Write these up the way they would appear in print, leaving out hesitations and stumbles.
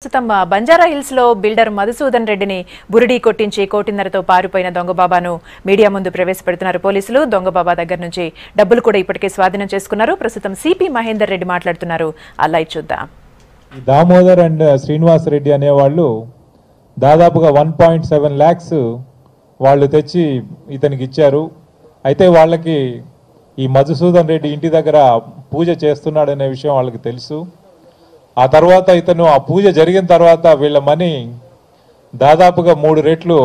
ప్రస్తుతం బంజారా హిల్స్ లో బిల్డర్ మధుసూదన్ రెడ్డిని బురిడీ కొట్టించి కోటిన్నరతో పారిపోయిన దొంగబాబాను మీడియా ముందు ప్రవేశపెడుతున్నారు పోలీసులు. దొంగబాబా దగ్గర నుంచి డబ్బులు కూడా ఇప్పటికే స్వాధీనం చేసుకున్నారు. ప్రస్తుతం సిపి మహేందర్ రెడ్డి మాట్లాడుతున్నారు. అలా చూద్దాం. దామోదర్ అండ్ శ్రీనివాస్ రెడ్డి అనేవాళ్ళు దాదాపుగా 1.7 lakhs వాళ్ళు తెచ్చి ఇతనికి ఇచ్చారు. అయితే వాళ్ళకి ఈ మధుసూదన్ రెడ్డి ఇంటి దగ్గర పూజ చేస్తున్నాడనే విషయం వాళ్ళకి తెలుసు. ఆ తర్వాత ఇతను ఆ పూజ జరిగిన తర్వాత వీళ్ళ మనీ దాదాపుగా 3 రెట్లు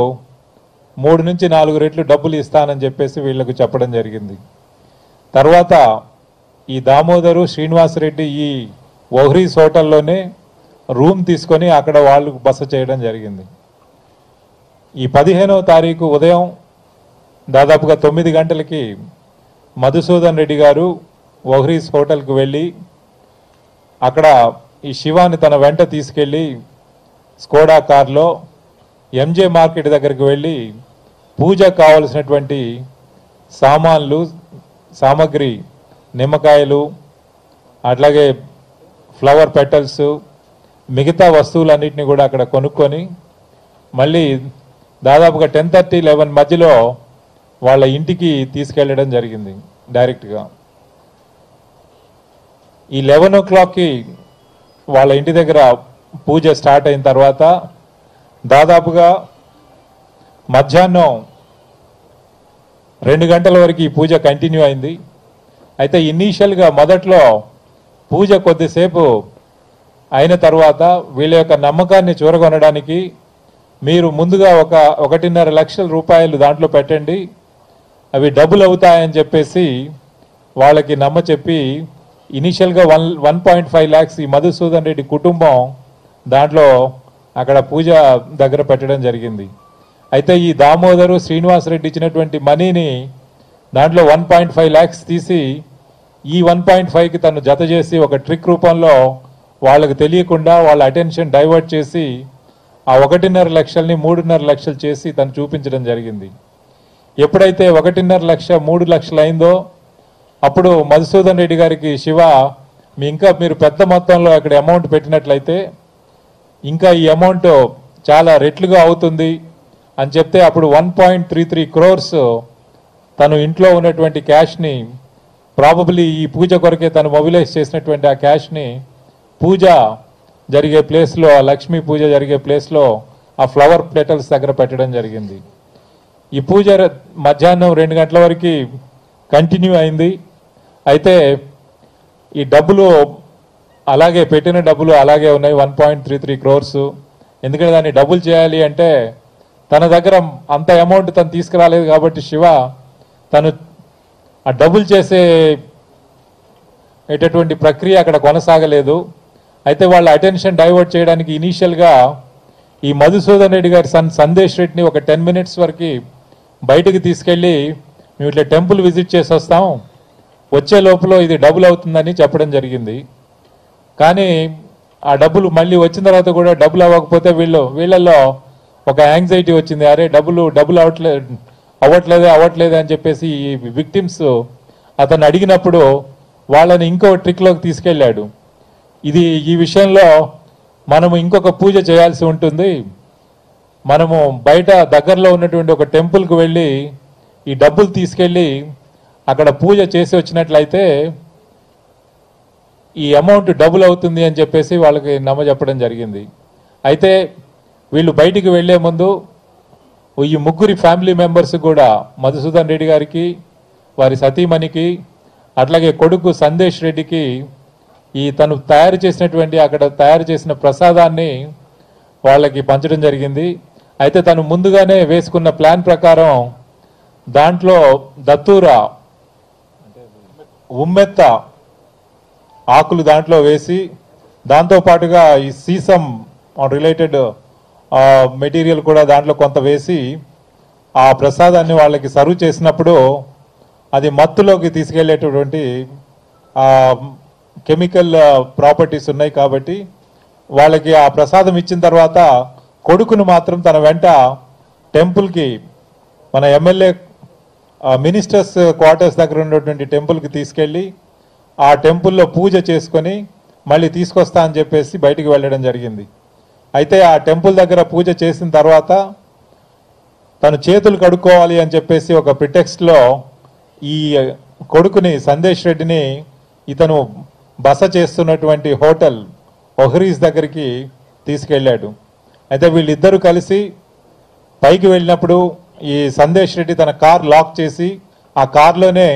3 నుంచి 4 రెట్లు డబ్బులు ఇస్తానని చెప్పేసి వీళ్ళకు చెప్పడం జరిగింది. తర్వాత ఈ దామోదరు శ్రీనివాసరెడ్డి ఈ ఓహ్రీస్ హోటల్లోనే రూమ్ తీసుకొని అక్కడ వాళ్ళు బస చేయడం జరిగింది. ఈ 15వ తారీఖు ఉదయం దాదాపుగా 9 గంటలకి మధుసూదన్ రెడ్డి గారు ఓహ్రీస్ హోటల్కి వెళ్ళి అక్కడ ఈ శివాని తన వెంట తీసుకెళ్ళి స్కోడా కార్లో ఎంజే మార్కెట్ దగ్గరికి వెళ్ళి పూజ కావలసినటువంటి సామాన్లు సామాగ్రి నిమ్మకాయలు అట్లాగే ఫ్లవర్ పెటల్స్ మిగతా వస్తువులన్నింటినీ కూడా అక్కడ కొనుక్కొని మళ్ళీ దాదాపుగా 10:30-11 మధ్యలో వాళ్ళ ఇంటికి తీసుకెళ్ళడం జరిగింది డైరెక్ట్గా. ఈ 11 o'clockకి వాళ్ళ ఇంటి దగ్గర పూజ స్టార్ట్ అయిన తర్వాత దాదాపుగా మధ్యాహ్నం 2 గంటల వరకు ఈ పూజ కంటిన్యూ అయింది. అయితే ఇనీషియల్గా మొదట్లో పూజ కొద్దిసేపు అయిన తర్వాత వీళ్ళ యొక్క నమ్మకాన్ని చూరగొనడానికి మీరు ముందుగా 1.5 లక్షల రూపాయలు దాంట్లో పెట్టండి, అవి డబుల్ అవుతాయని చెప్పేసి వాళ్ళకి చెప్పి ఇనీషియల్గా 1.5 lakhs ఈ మధుసూదన్ రెడ్డి కుటుంబం దాంట్లో అక్కడ పూజ దగ్గర పెట్టడం జరిగింది. అయితే ఈ దామోదరు శ్రీనివాసరెడ్డి ఇచ్చినటువంటి మనీని దాంట్లో 1.5 lakhs తీసి ఈ 1.5కి తను జత చేసి ఒక ట్రిక్ రూపంలో వాళ్ళకి తెలియకుండా వాళ్ళ అటెన్షన్ డైవర్ట్ చేసి ఆ 1.5 లక్షల్ని 3.5 లక్షలు చేసి తను చూపించడం జరిగింది. ఎప్పుడైతే 1.5 లక్ష 3 లక్షలు అయిందో అప్పుడు మధుసూదన్ రెడ్డి గారికి శివ మీరు పెద్ద మొత్తంలో అక్కడ అమౌంట్ పెట్టినట్లయితే ఇంకా ఈ అమౌంట్ చాలా రెట్లుగా అవుతుంది అని చెప్తే అప్పుడు 1.33 crores తను ఇంట్లో ఉన్నటువంటి క్యాష్ని ప్రాబబ్లీ ఈ పూజ కొరకే తను మొబిలైజ్ చేసినటువంటి ఆ క్యాష్ని పూజ జరిగే ప్లేస్లో ఆ లక్ష్మీ పూజ జరిగే ప్లేస్లో ఆ ఫ్లవర్ పెటల్స్ దగ్గర పెట్టడం జరిగింది. ఈ పూజ మధ్యాహ్నం 2 గంటల వరకు కంటిన్యూ అయింది. అయితే ఈ డబ్బులు అలాగే పెట్టిన డబ్బులు అలాగే ఉన్నాయి 1.33 crores. ఎందుకంటే దాన్ని డబుల్ చేయాలి అంటే తన దగ్గర అంత అమౌంట్ తను తీసుకురాలేదు కాబట్టి శివ తను ఆ డబుల్ చేసేటటువంటి ప్రక్రియ అక్కడ కొనసాగలేదు. అయితే వాళ్ళ అటెన్షన్ డైవర్ట్ చేయడానికి ఇనీషియల్గా ఈ మధుసూదన్ రెడ్డి గారి సందేశ్ రెడ్డిని ఒక 10 minutes వరకు బయటకు తీసుకెళ్ళి మేము ఇట్లా టెంపుల్ విజిట్ చేసి వస్తాం, వచ్చే లోపల ఇది డబుల్ అవుతుందని చెప్పడం జరిగింది. కానీ ఆ డబ్బులు మళ్ళీ వచ్చిన తర్వాత కూడా డబుల్ అవ్వకపోతే వీళ్ళల్లో ఒక యాంగ్జైటీ వచ్చింది. అరే డబుల్ అవ్వట్లేదే అని చెప్పేసి ఈ విక్టిమ్స్ అతను అడిగినప్పుడు వాళ్ళని ఇంకో ట్రిక్లోకి తీసుకెళ్ళాడు. ఈ విషయంలో మనము ఇంకొక పూజ చేయాల్సి ఉంటుంది, మనము బయట దగ్గరలో ఉన్నటువంటి ఒక టెంపుల్కి వెళ్ళి ఈ డబ్బులు తీసుకెళ్ళి అక్కడ పూజ చేసి వచ్చినట్లయితే ఈ అమౌంట్ డబుల్ అవుతుంది అని చెప్పేసి వాళ్ళకి చెప్పడం జరిగింది. అయితే వీళ్ళు బయటికి వెళ్లే ముందు ఈ ముగ్గురి ఫ్యామిలీ మెంబర్స్ కూడా మధుసూదన్ రెడ్డి గారికి, వారి సతీమణికి, అట్లాగే కొడుకు సందేశ్ రెడ్డికి తను అక్కడ తయారు చేసిన ప్రసాదాన్ని వాళ్ళకి పంచడం జరిగింది. అయితే తను ముందుగానే వేసుకున్న ప్లాన్ ప్రకారం దాంట్లో దత్తూరా ఉమ్మెత్త ఆకులు దాంట్లో వేసి దాంతోపాటుగా ఈ సీసం రిలేటెడ్ మెటీరియల్ కూడా దాంట్లో కొంత వేసి ఆ ప్రసాదాన్ని వాళ్ళకి సర్వ్ చేసినప్పుడు అది మత్తులోకి తీసుకెళ్లేటటువంటి కెమికల్ ప్రాపర్టీస్ ఉన్నాయి కాబట్టి వాళ్ళకి ఆ ప్రసాదం ఇచ్చిన తర్వాత కొడుకును మాత్రం తన వెంట టెంపుల్కి మన ఎమ్మెల్యే మినిస్టర్స్ క్వార్టర్స్ దగ్గర ఉన్నటువంటి టెంపుల్కి తీసుకెళ్ళి ఆ టెంపుల్లో పూజ చేసుకొని మళ్ళీ తీసుకొస్తా అని చెప్పేసి బయటికి వెళ్ళడం జరిగింది. అయితే ఆ టెంపుల్ దగ్గర పూజ చేసిన తర్వాత తను చేతులు కడుక్కోవాలి అని చెప్పేసి ఒక ప్రిటెక్స్ట్లో ఈ కొడుకుని సందేశ్ రెడ్డిని ఇతను బస చేస్తున్నటువంటి హోటల్ ఒహరీస్ దగ్గరికి తీసుకెళ్ళాడు. అయితే వీళ్ళిద్దరూ కలిసి పైకి వెళ్ళినప్పుడు ఈ సందేశ్ రెడ్డి తన కార్ లాక్ చేసి ఆ కార్లోనే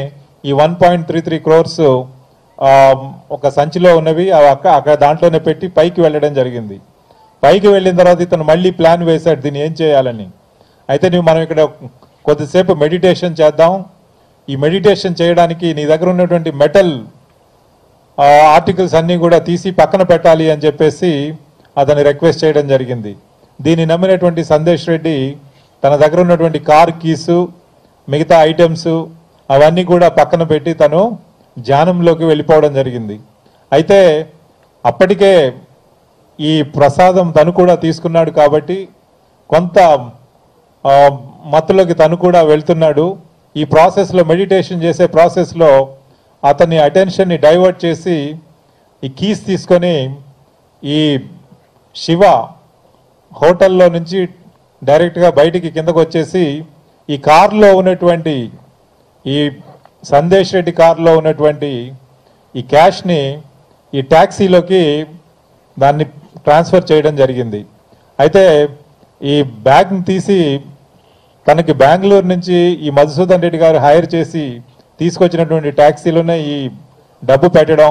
ఈ 1.33 crores ఒక సంచిలో ఉన్నవి అక్కడ దాంట్లోనే పెట్టి పైకి వెళ్ళడం జరిగింది. పైకి వెళ్ళిన తర్వాత ఇతను మళ్ళీ ప్లాన్ వేశాడు దీన్ని ఏం చేయాలని. అయితే మనం ఇక్కడ కొద్దిసేపు మెడిటేషన్ చేద్దాం, ఈ మెడిటేషన్ చేయడానికి నీ దగ్గర ఉన్నటువంటి మెటల్ ఆర్టికల్స్ అన్నీ కూడా తీసి పక్కన పెట్టాలి అని చెప్పేసి అతన్ని రిక్వెస్ట్ చేయడం జరిగింది. దీన్ని నమ్మినటువంటి సందేశ్ రెడ్డి తన దగ్గర ఉన్నటువంటి కార్ కీసు మిగతా ఐటమ్స్ అవన్నీ కూడా పక్కన పెట్టి తను ధ్యానంలోకి వెళ్ళిపోవడం జరిగింది. అయితే అప్పటికే ఈ ప్రసాదం తను కూడా తీసుకున్నాడు కాబట్టి కొంత మత్తులోకి తను కూడా వెళ్తున్నాడు. ఈ ప్రాసెస్లో మెడిటేషన్ చేసే ప్రాసెస్లో అతని అటెన్షన్ని డైవర్ట్ చేసి ఈ కీస్ తీసుకొని ఈ శివ హోటల్లో నుంచి డైరెక్ట్గా బయటికి కిందకు వచ్చేసి ఈ కార్లో ఉన్నటువంటి ఈ సందేశ్ రెడ్డి కార్లో ఉన్నటువంటి ఈ క్యాష్ని ఈ ట్యాక్సీలోకి దాన్ని ట్రాన్స్ఫర్ చేయడం జరిగింది. అయితే ఈ బ్యాగ్ని తీసి తనకి బెంగళూరు నుంచి ఈ మధుసూదన్ రెడ్డి గారు హైర్ చేసి తీసుకొచ్చినటువంటి ట్యాక్సీలోనే ఈ డబ్బు పెట్టడం,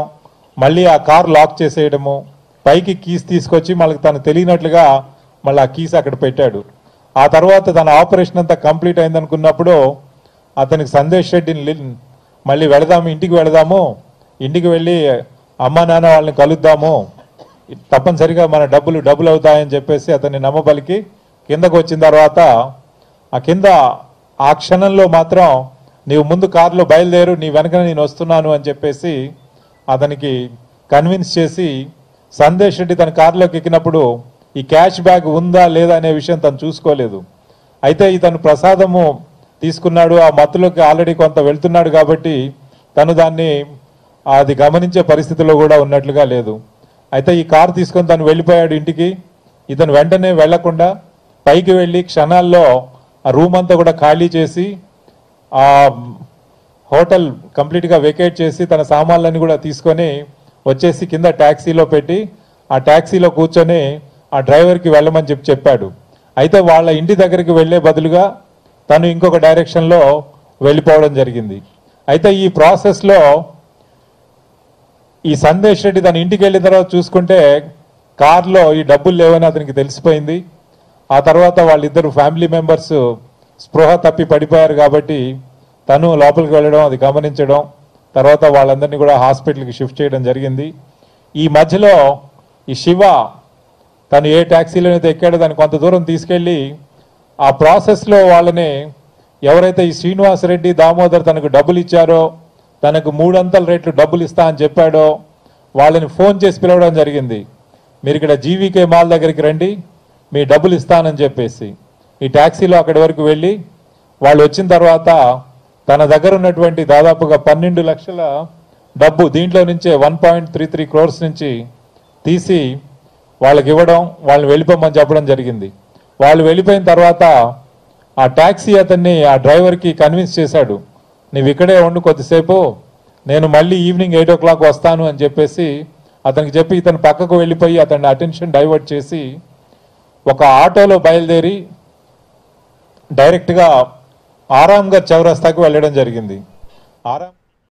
మళ్ళీ ఆ కార్ లాక్ చేసేయడము, పైకి కీస్ తీసుకొచ్చి మళ్ళీ తను తెలియనట్లుగా మళ్ళీ ఆ కీస్ అక్కడ పెట్టాడు. ఆ తర్వాత తన ఆపరేషన్ అంతా కంప్లీట్ అయిందనుకున్నప్పుడు అతనికి సందేశ్ రెడ్డిని మళ్ళీ వెళదాము, ఇంటికి వెళదాము, ఇంటికి వెళ్ళి అమ్మ నాన్న వాళ్ళని కలుద్దాము, తప్పనిసరిగా మన డబ్బులు అవుతాయని చెప్పేసి అతన్ని నమ్మబలికి కిందకు వచ్చిన తర్వాత ఆ కింద ఆ క్షణంలో మాత్రం నీవు ముందు కారులో బయలుదేరు, నీ వెనక నేను వస్తున్నాను అని చెప్పేసి అతనికి కన్విన్స్ చేసి సందేశ్ రెడ్డి తన కారులోకి ఎక్కినప్పుడు ఈ క్యాష్ బ్యాగ్ ఉందా లేదా అనే విషయం తను చూసుకోలేదు. అయితే ఇతను ప్రసాదము తీసుకున్నాడు, ఆ మత్తులోకి ఆల్రెడీ కొంత వెళ్తున్నాడు కాబట్టి తను దాన్ని అది గమనించే పరిస్థితిలో కూడా ఉన్నట్లుగా లేదు. అయితే ఈ కారు తీసుకొని తను వెళ్ళిపోయాడు ఇంటికి. ఇతను వెంటనే వెళ్లకుండా పైకి వెళ్ళి క్షణాల్లో ఆ రూమ్ అంతా కూడా ఖాళీ చేసి ఆ హోటల్ కంప్లీట్గా వెకేట్ చేసి తన సామాన్లన్నీ కూడా తీసుకొని వచ్చేసి కింద ట్యాక్సీలో పెట్టి ఆ ట్యాక్సీలో కూర్చొని ఆ డ్రైవర్కి వెళ్ళమని చెప్పాడు. అయితే వాళ్ళ ఇంటి దగ్గరికి వెళ్లే బదులుగా తను ఇంకొక డైరెక్షన్లో వెళ్ళిపోవడం జరిగింది. అయితే ఈ ప్రాసెస్లో ఈ సందేశ్ రెడ్డి తన ఇంటికి వెళ్ళిన తర్వాత చూసుకుంటే కార్లో ఈ డబ్బులు లేవని అతనికి తెలిసిపోయింది. ఆ తర్వాత వాళ్ళిద్దరు ఫ్యామిలీ మెంబర్స్ స్పృహ తప్పి పడిపోయారు కాబట్టి తను లోపలికి వెళ్ళడం, అది గమనించడం, తర్వాత వాళ్ళందరినీ కూడా హాస్పిటల్కి షిఫ్ట్ చేయడం జరిగింది. ఈ మధ్యలో ఈ శివ తను ఏ ట్యాక్సీలో అయితే ఎక్కాడో దాన్ని కొంత దూరం తీసుకెళ్ళి ఆ ప్రాసెస్లో వాళ్ళని ఎవరైతే ఈ శ్రీనివాసరెడ్డి దామోదర్ తనకు డబ్బులు ఇచ్చారో, తనకు 300 రెట్లు డబ్బులు ఇస్తా అని చెప్పాడో వాళ్ళని ఫోన్ చేసి పిలవడం జరిగింది. మీరు ఇక్కడ జీవీకే మాల్ దగ్గరికి రండి, మీ డబ్బులు ఇస్తానని చెప్పేసి ఈ ట్యాక్సీలో అక్కడి వరకు వెళ్ళి వాళ్ళు వచ్చిన తర్వాత తన దగ్గర ఉన్నటువంటి దాదాపుగా 12 లక్షల డబ్బు దీంట్లో నుంచే 1.33 crores నుంచి తీసి వాళ్ళకి ఇవ్వడం, వాళ్ళని వెళ్ళిపోమని చెప్పడం జరిగింది. వాళ్ళు వెళ్ళిపోయిన తర్వాత ఆ ట్యాక్సీ అతన్ని ఆ డ్రైవర్కి కన్విన్స్ చేశాడు, నువ్వు ఇక్కడే ఉండు కొద్దిసేపు, నేను మళ్ళీ ఈవినింగ్ 8 o'clock వస్తాను అని చెప్పేసి అతనికి చెప్పి ఇతను పక్కకు వెళ్ళిపోయి అతన్ని అటెన్షన్ డైవర్ట్ చేసి ఒక ఆటోలో బయలుదేరి డైరెక్ట్గా ఆరాంఘర్ చౌరస్తాకి వెళ్ళడం జరిగింది.